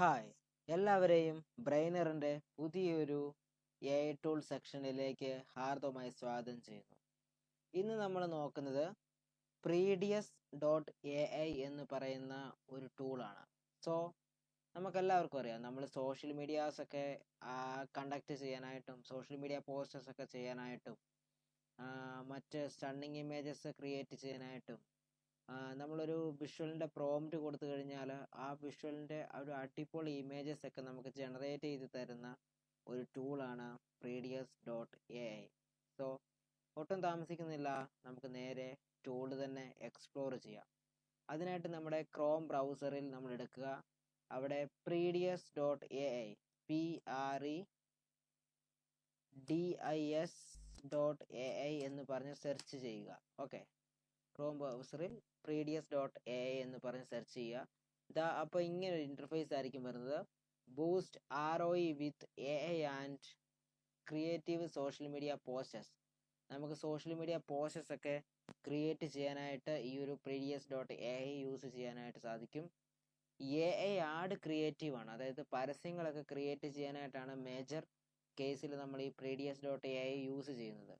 Hi, എല്ലാവരെയും ബ്രെയിനറിൻ്റെ പുതിയൊരു A I tool സെക്ഷനിലേക്ക് ഹാർദവമായി സ്വാഗതം ചെയ്യുന്നു. ഇന്ന് നമ്മൾ നോക്കുന്നത് Preedius.ai എന്ന് പറയുന്ന ഒരു ടൂളാണ്. സോ നമുക്കെല്ലാവർക്കും അറിയാം, നമ്മൾ സോഷ്യൽ മീഡിയാസൊക്കെ കണ്ടക്ട് ചെയ്യാനായിട്ടും സോഷ്യൽ മീഡിയ പോസ്റ്റേഴ്സ് ഒക്കെ ചെയ്യാനായിട്ടും മറ്റ് സ്റ്റണ്ണിങ് ഇമേജസ് ക്രിയേറ്റ് ചെയ്യാനായിട്ടും നമ്മളൊരു വിഷ്വലിൻ്റെ പ്രോംപ്റ്റ് കൊടുത്തു കഴിഞ്ഞാൽ ആ വിഷ്വലിൻ്റെ ഒരു അടിപൊളി ഇമേജസ് ഒക്കെ നമുക്ക് ജനറേറ്റ് ചെയ്ത് തരുന്ന ഒരു ടൂളാണ് Preedius.ai. സോ ഒട്ടും താമസിക്കുന്നില്ല, നമുക്ക് നേരെ ടൂൾ തന്നെ എക്സ്പ്ലോർ ചെയ്യാം. അതിനായിട്ട് നമ്മുടെ ക്രോം ബ്രൗസറിൽ നമ്മൾ എടുക്കുക, അവിടെ Preedius.ai PREDIS.ai എന്ന് പറഞ്ഞ് സെർച്ച് ചെയ്യുക. ഓക്കെ, ക്രോം ബ്രൗസറിൽ Preedius.ai എന്ന് പറഞ്ഞ് സെർച്ച് ചെയ്യുക. അപ്പോൾ ഇങ്ങനെ ഒരു ഇൻ്റർഫേസ് ആയിരിക്കും വരുന്നത്. Boost ROI with AI and creative social media posters. നമുക്ക് സോഷ്യൽ മീഡിയ പോസ്റ്റേഴ്സ് ഒക്കെ ക്രിയേറ്റ് ചെയ്യാനായിട്ട് ഈ ഒരു Preedius.ai യൂസ് ചെയ്യാനായിട്ട് സാധിക്കും. AI ആഡ് ക്രിയേറ്റീവ് ആണ്, അതായത് പരസ്യങ്ങളൊക്കെ ക്രിയേറ്റ് ചെയ്യാനായിട്ടാണ് മേജർ കേസിൽ നമ്മൾ ഈ Preedius.ai യൂസ് ചെയ്യുന്നത്.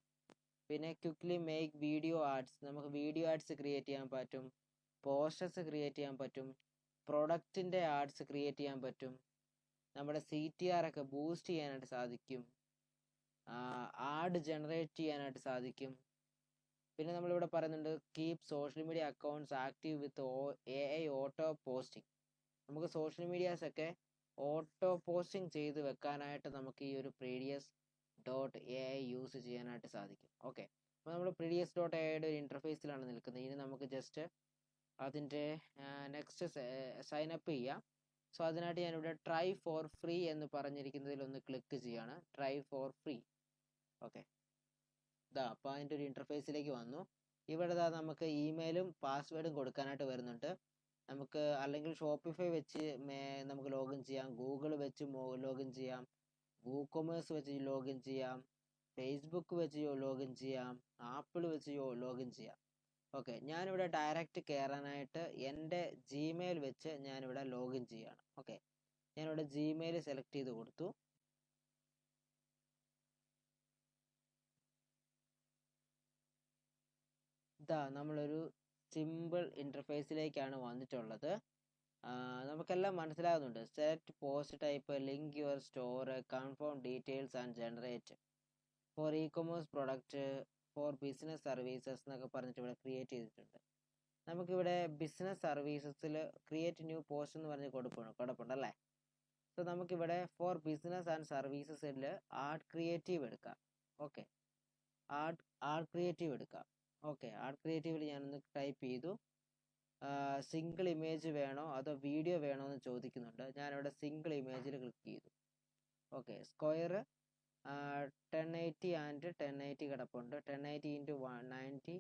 പിന്നെ ക്വിക്ക്ലി മേക്ക് വീഡിയോ ആഡ്സ്, നമുക്ക് വീഡിയോ ആഡ്സ് ക്രിയേറ്റ് ചെയ്യാൻ പറ്റും, പോസ്റ്റേഴ്സ് ക്രിയേറ്റ് ചെയ്യാൻ പറ്റും, പ്രൊഡക്റ്റിൻ്റെ ആഡ്സ് ക്രിയേറ്റ് ചെയ്യാൻ പറ്റും, നമ്മുടെ CTR ഒക്കെ ബൂസ്റ്റ് ചെയ്യാനായിട്ട് സാധിക്കും, ആഡ് ജനറേറ്റ് ചെയ്യാനായിട്ട് സാധിക്കും. പിന്നെ നമ്മളിവിടെ പറയുന്നുണ്ട് keep social media accounts active with AI auto posting. നമുക്ക് സോഷ്യൽ മീഡിയാസൊക്കെ ഓട്ടോ പോസ്റ്റിംഗ് ചെയ്ത് വെക്കാനായിട്ട് നമുക്ക് ഈ ഒരു Preedius.ai യൂസ് ചെയ്യാനായിട്ട് സാധിക്കും. ഓക്കെ, അപ്പോൾ നമ്മൾ Preedius.aiയുടെ ഒരു ഇൻ്റർഫേസിലാണ് നിൽക്കുന്നത്. ഇനി നമുക്ക് ജസ്റ്റ് അതിൻ്റെ നെക്സ്റ്റ് സൈനപ്പ് ചെയ്യാം. സോ അതിനായിട്ട് ഞാനിവിടെ ട്രൈ ഫോർ ഫ്രീ എന്ന് പറഞ്ഞിരിക്കുന്നതിൽ ഒന്ന് ക്ലിക്ക് ചെയ്യാണ്. Try four free. ഓക്കെ, അപ്പോൾ അതിൻ്റെ ഒരു ഇൻ്റർഫേസിലേക്ക് വന്നു. ഇവിടെ നമുക്ക് ഇമെയിലും പാസ്വേഡും കൊടുക്കാനായിട്ട് വരുന്നുണ്ട്. നമുക്ക് അല്ലെങ്കിൽ ഷോപ്പിഫൈ വെച്ച് നമുക്ക് ലോഗിൻ ചെയ്യാം, ഗൂഗിൾ വെച്ച് ലോഗിൻ ചെയ്യാം, WooCommerce വെച്ച് ലോഗിൻ ചെയ്യാം, ഫേസ്ബുക്ക് വെച്ച് ലോഗിൻ ചെയ്യാം, ആപ്പിൾ വെച്ച് ലോഗിൻ ചെയ്യാം. ഓക്കെ, ഞാനിവിടെ ഡയറക്റ്റ് കയറാനായിട്ട് എൻ്റെ ജിമെയിൽ വെച്ച് ഞാനിവിടെ ലോഗിൻ ചെയ്യാണ്. ഓക്കെ, ഞാനിവിടെ ജിമെയിൽ സെലക്ട് ചെയ്ത് കൊടുത്തു. നമ്മളൊരു സിമ്പിൾ ഇൻ്റർഫേസിലേക്കാണ് വന്നിട്ടുള്ളത്. നമുക്കെല്ലാം മനസ്സിലാകുന്നുണ്ട്. Set post type, link your store, confirm details and generate for ecommerce product for business services എന്നൊക്കെ പറഞ്ഞിട്ട് ഇവിടെ ക്രിയേറ്റ് ചെയ്തിട്ടുണ്ട്. നമുക്കിവിടെ ബിസിനസ് സർവീസസിൽ ക്രിയേറ്റ് ന്യൂ പോസ്റ്റ് എന്ന് പറഞ്ഞ് കൊടുപ്പുണ്ടല്ലേ. സോ നമുക്കിവിടെ ഫോർ ബിസിനസ് ആൻഡ് സർവീസസിൽ ആർട്ട് ക്രിയേറ്റീവ് എടുക്കാം. ഓക്കെ, ആർട്ട് ക്രിയേറ്റീവ് എടുക്കാം. ഓക്കെ, ആർട്ട് ക്രിയേറ്റീവിൽ ഞാനൊന്ന് ടൈപ്പ് ചെയ്തു. സിംഗിൾ ഇമേജ് വേണോ അതോ വീഡിയോ വേണോ എന്ന് ചോദിക്കുന്നുണ്ട്. ഞാനിവിടെ സിംഗിൾ ഇമേജിൽ ക്ലിക്ക് ചെയ്തു. ഓക്കെ, സ്ക്വയർ 1080 ആൻഡ് 1080 കിടപ്പുണ്ട്. 1080 × 190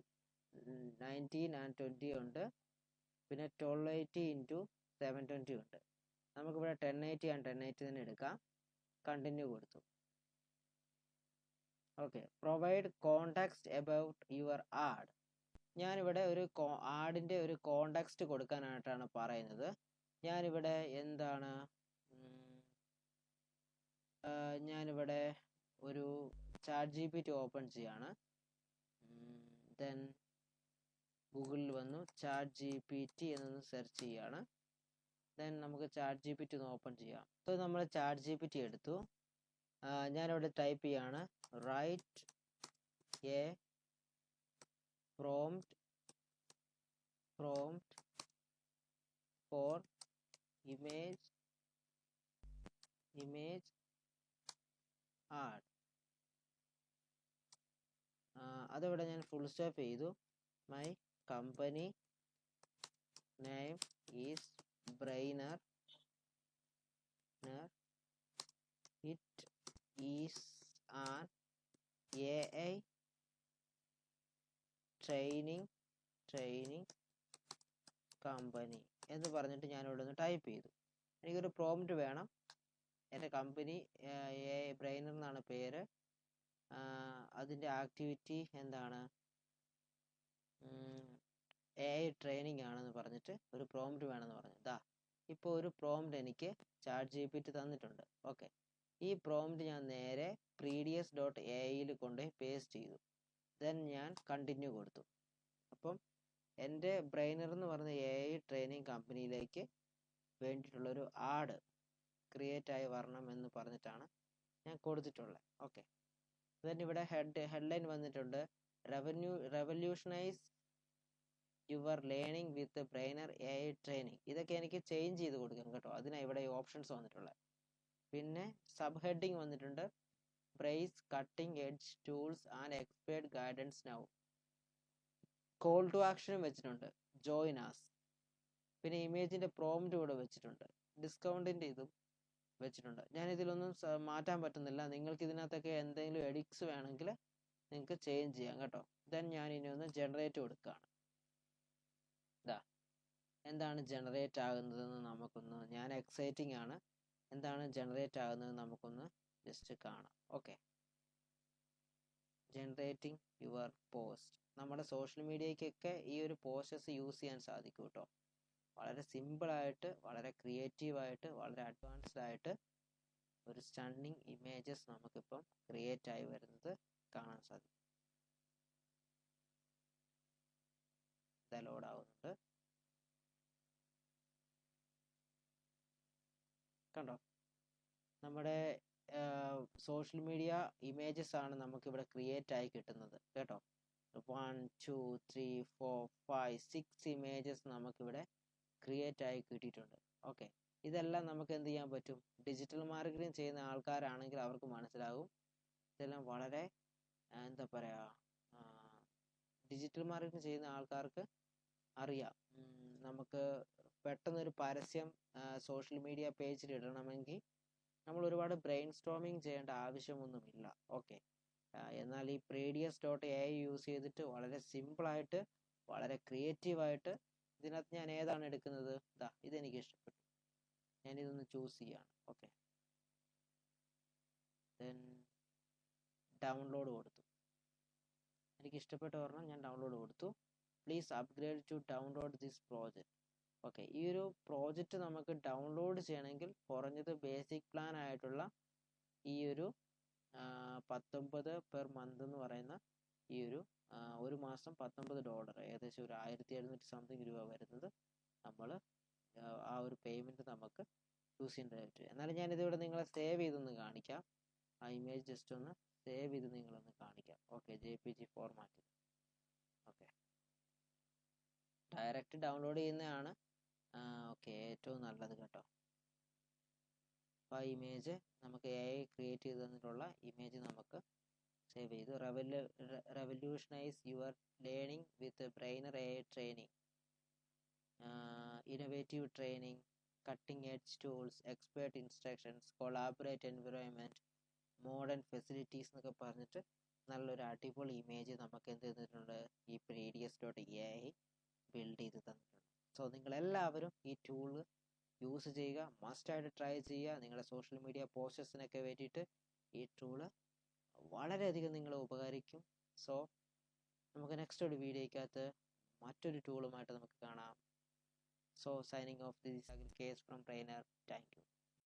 19 ആൻഡ് 20 ഉണ്ട്. പിന്നെ 1280 × 720 ഉണ്ട്. നമുക്കിവിടെ 1080 ആൻഡ് 1080 തന്നെ എടുക്കാം. കണ്ടിന്യൂ കൊടുത്തു. Okay, provide context about your add. ഞാനിവിടെ ഒരു ആഡിൻ്റെ ഒരു കോണ്ടാക്സ്റ്റ് കൊടുക്കാനായിട്ടാണ് പറയുന്നത്. ഞാനിവിടെ എന്താണ് ഞാനിവിടെ ഒരു ChatGPT ഓപ്പൺ ചെയ്യാണ്. ദെൻ ഗൂഗിളിൽ വന്നു ChatGPT എന്നൊന്ന് സെർച്ച് ചെയ്യാണ്. ദെൻ നമുക്ക് ChatGPT ഒന്ന് ഓപ്പൺ ചെയ്യാം. അപ്പോൾ നമ്മൾ ChatGPT എടുത്തു. ഞാനിവിടെ ടൈപ്പ് ചെയ്യാണ് write a prompt for image art. അതിവിടെ ഞാൻ ഫുൾ സ്റ്റോപ്പ് ചെയ്തു. My company name is brainer. It is an AI training company എന്ന് പറഞ്ഞിട്ട് ഞാനിവിടെ ഒന്ന് ടൈപ്പ് ചെയ്തു. എനിക്കൊരു പ്രോംപ്റ്റ് വേണം. എൻ്റെ കമ്പനി ബ്രെയിനർ എന്നാണ് പേര്. അതിൻ്റെ ആക്ടിവിറ്റി എന്താണ്, AI ട്രെയിനിങ് ആണെന്ന് പറഞ്ഞിട്ട് ഒരു പ്രോംപ്റ്റ് വേണമെന്ന് പറഞ്ഞു. ഇപ്പോൾ ഒരു പ്രോംപ്റ്റ് എനിക്ക് ചാറ്റ് GPT തന്നിട്ടുണ്ട്. ഓക്കെ, ഈ പ്രോംപ്റ്റ് ഞാൻ നേരെ previous.ai കൊണ്ടുപോയി പേസ്റ്റ് ചെയ്തു. ദെൻ ഞാൻ കണ്ടിന്യൂ കൊടുത്തു. അപ്പം എൻ്റെ ബ്രെയിനർ എന്ന് പറഞ്ഞ AI ട്രെയിനിങ് കമ്പനിയിലേക്ക് വേണ്ടിയിട്ടുള്ളൊരു ആഡ് ക്രിയേറ്റ് ആയി വരണം എന്ന് പറഞ്ഞിട്ടാണ് ഞാൻ കൊടുത്തിട്ടുള്ളത്. ഓക്കെ, ദെൻ ഇവിടെ ഹെഡ്ലൈൻ വന്നിട്ടുണ്ട്, revolutionise your learning with brainer AI training. ഇതൊക്കെ എനിക്ക് ചേഞ്ച് ചെയ്ത് കൊടുക്കാം കേട്ടോ, അതിനാണ് ഇവിടെ ഈ ഓപ്ഷൻസ് വന്നിട്ടുള്ളത്. പിന്നെ സബ് ഹെഡിങ് വന്നിട്ടുണ്ട്, brace cutting edge tools and expert guidance now. Call to ആക്ഷനും വെച്ചിട്ടുണ്ട്, ജോയിൻ ആസ്. പിന്നെ ഇമേജിൻ്റെ പ്രോംപ്റ്റ് കൂടെ വെച്ചിട്ടുണ്ട്, ഡിസ്കൗണ്ടിൻ്റെ ഇതും വെച്ചിട്ടുണ്ട്. ഞാൻ ഇതിലൊന്നും മാറ്റാൻ പറ്റുന്നില്ല. നിങ്ങൾക്ക് ഇതിനകത്തൊക്കെ എന്തെങ്കിലും എഡിറ്റ്സ് വേണമെങ്കിൽ നിങ്ങൾക്ക് ചേഞ്ച് ചെയ്യാം കേട്ടോ. ദെൻ ഞാൻ ഇനി ഒന്ന് ജനറേറ്റ് കൊടുക്കുകയാണ്. ഇതാ എന്താണ് ജനറേറ്റ് ആകുന്നതെന്ന് നമുക്കൊന്ന്, ഞാൻ എക്സൈറ്റിംഗ് ആണ്, എന്താണ് ജനറേറ്റ് ആകുന്നത് നമുക്കൊന്ന് ജസ്റ്റ് കാണാം. Okay, generating your post. നമ്മുടെ സോഷ്യൽ മീഡിയയ്ക്കൊക്കെ ഈ ഒരു പോസ്റ്റസ് യൂസ് ചെയ്യാൻ സാധിക്കും കേട്ടോ. വളരെ സിമ്പിളായിട്ട്, വളരെ ക്രിയേറ്റീവായിട്ട്, വളരെ അഡ്വാൻസ്ഡ് ആയിട്ട് ഒരു സ്റ്റണ്ണിങ് ഇമേജസ് നമുക്കിപ്പം ക്രിയേറ്റ് ആയി വരുന്നത് കാണാൻ സാധിക്കും. ഇത് ലോഡ് ആവുന്നുണ്ട്, കണ്ടോ? നമ്മുടെ സോഷ്യൽ മീഡിയ ഇമേജസ് ആണ് നമുക്കിവിടെ ക്രിയേറ്റ് ആയി കിട്ടുന്നത് കേട്ടോ. 1 2 3 4 5 6 ഇമേജസ് നമുക്കിവിടെ ക്രിയേറ്റ് ആയി കിട്ടിയിട്ടുണ്ട്. ഓക്കെ, ഇതെല്ലാം നമുക്ക് എന്ത് ചെയ്യാൻ പറ്റും? ഡിജിറ്റൽ മാർക്കറ്റിംഗ് ചെയ്യുന്ന ആൾക്കാരാണെങ്കിൽ അവർക്ക് മനസ്സിലാകും. ഇതെല്ലാം വളരെ എന്താ പറയുക, ഡിജിറ്റൽ മാർക്കറ്റിംഗ് ചെയ്യുന്ന ആൾക്കാർക്ക് അറിയാം. നമുക്ക് പെട്ടെന്നൊരു പരസ്യം സോഷ്യൽ മീഡിയ പേജിൽ ഇടണമെങ്കിൽ നമ്മൾ ഒരുപാട് ബ്രെയിൻ സ്റ്റോമിങ് ചെയ്യേണ്ട ആവശ്യമൊന്നുമില്ല. ഓക്കെ, എന്നാൽ ഈ previous.ai യൂസ് ചെയ്തിട്ട് വളരെ സിമ്പിളായിട്ട്, വളരെ ക്രിയേറ്റീവായിട്ട്, ഇതിനകത്ത് ഞാൻ ഏതാണ് എടുക്കുന്നത്? ഇതെനിക്ക് ഇഷ്ടപ്പെട്ടു, ഞാനിതൊന്ന് ചൂസ് ചെയ്യാണ്. ഓക്കെ, ദെൻ ഡൗൺലോഡ് കൊടുത്തു. എനിക്ക് ഇഷ്ടപ്പെട്ട പറഞ്ഞാൽ ഞാൻ ഡൗൺലോഡ് കൊടുത്തു. Please upgrade to download this project. Okay, ഈ ഒരു പ്രോജക്റ്റ് നമുക്ക് ഡൗൺലോഡ് ചെയ്യണമെങ്കിൽ കുറഞ്ഞത് ബേസിക് പ്ലാൻ ആയിട്ടുള്ള ഈ ഒരു 19 പെർ മന്ത് എന്ന് പറയുന്ന ഈ ഒരു മാസം $19, ഏകദേശം ഒരു 1700 സംതിങ് രൂപ വരുന്നത് നമ്മൾ ആ ഒരു പേയ്മെൻറ്റ് നമുക്ക് ചൂസ് ചെയ്യേണ്ടതായിട്ട്. എന്നാലും ഞാനിതിവിടെ നിങ്ങളെ സേവ് ചെയ്തൊന്ന് കാണിക്കാം. ആ ഇമേജ് ജസ്റ്റ് ഒന്ന് സേവ് ചെയ്ത് നിങ്ങളൊന്ന് കാണിക്കാം. Okay, JPG format. Okay, direct download ചെയ്യുന്നതാണ് ഓക്കെ ഏറ്റവും നല്ലത് കേട്ടോ. അപ്പോൾ ആ ഇമേജ് നമുക്ക് AI ക്രിയേറ്റ് ചെയ്ത് തന്നിട്ടുള്ള ഇമേജ് നമുക്ക് സേവ് ചെയ്തു. Revolutionise your learning with brainer AI training, innovative training, cutting edge tools, expert instructions, collaborate environment, modern facilities എന്നൊക്കെ പറഞ്ഞിട്ട് നല്ലൊരു അടിപൊളി ഇമേജ് നമുക്ക് എന്ത് തന്നിട്ടുണ്ട്? ഈ previous.ai ബിൽഡ് ചെയ്ത് തന്നിട്ടുണ്ട്. സോ നിങ്ങളെല്ലാവരും ഈ ടൂൾ യൂസ് ചെയ്യുക, മസ്റ്റായിട്ട് ട്രൈ ചെയ്യുക. നിങ്ങളുടെ സോഷ്യൽ മീഡിയ പോസ്റ്റേഴ്സിനൊക്കെ വേണ്ടിയിട്ട് ഈ ടൂള് വളരെയധികം നിങ്ങളെ ഉപകരിക്കും. സോ നമുക്ക് നെക്സ്റ്റ് ഒരു വീഡിയോയ്ക്കകത്ത് മറ്റൊരു ടൂളുമായിട്ട് നമുക്ക് കാണാം. So signing off, this case from trainer. Thank you.